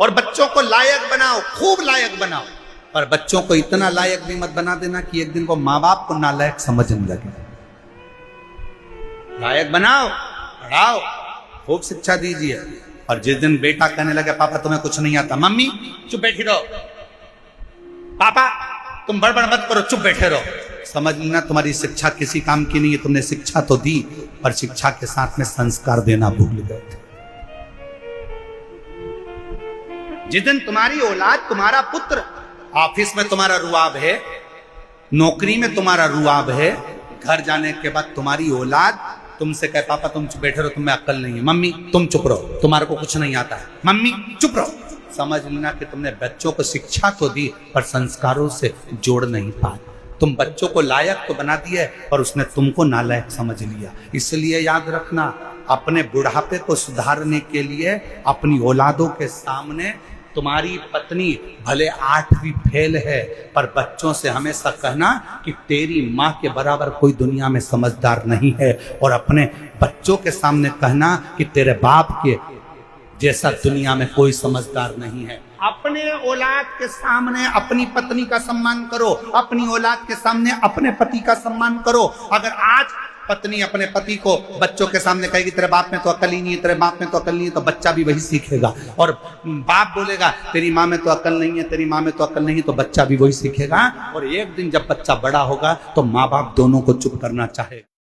और बच्चों को लायक बनाओ, खूब लायक बनाओ, पर बच्चों को इतना लायक भी मत बना देना कि एक दिन को माँ बाप को नालायक समझने लगे। लायक बनाओ, पढ़ाओ, खूब शिक्षा दीजिए। और जिस दिन बेटा कहने लगे पापा तुम्हें कुछ नहीं आता, मम्मी चुप बैठी रहो, पापा तुम बड़बड़ मत करो, चुप बैठे रहो, समझ लेना तुम्हारी शिक्षा किसी काम की नहीं है। तुमने शिक्षा तो दी पर शिक्षा के साथ में संस्कार देना भूल गए थे। जिस दिन तुम्हारी औलाद, तुम्हारा पुत्र ऑफिस में तुम्हारा रुआब है, नौकरी में तुम्हारा रुआब है, घर जाने के बाद तुम्हारी औलाद तुमसे कहे पापा तुम चुप बैठे रहो, तुम्हें अक्ल नहीं है, मम्मी तुम चुप रहो, तुम्हारे को कुछ नहीं आता है, मम्मी चुप रहो, समझ लेना कि तुमने बच्चों को शिक्षा तो दी पर संस्कारों से जोड़ नहीं पाए। तुम बच्चों को लायक तो बना दिए पर उसने तुमको नालायक समझ लिया। इसलिए याद रखना, अपने बुढ़ापे को सुधारने के लिए अपनी औलादों के सामने तुम्हारी पत्नी भले 8वीं फेल है पर बच्चों से हमेशा कहना कि तेरी माँ के बराबर कोई दुनिया में समझदार नहीं है, और अपने बच्चों के सामने कहना कि तेरे बाप के जैसा दुनिया में कोई समझदार नहीं है। अपने औलाद के सामने अपनी पत्नी का सम्मान करो, अपनी औलाद के सामने अपने पति का सम्मान करो। अगर आज पत्नी अपने पति को बच्चों के सामने कहेगी तेरे बाप में तो अकल ही नहीं है, तेरे बाप में तो अकल नहीं है, तो बच्चा भी वही सीखेगा। और बाप बोलेगा तेरी माँ में तो अकल नहीं है, तेरी माँ में तो अकल नहीं है, तो बच्चा भी वही सीखेगा। और एक दिन जब बच्चा बड़ा होगा तो माँ बाप दोनों को चुप करना चाहे।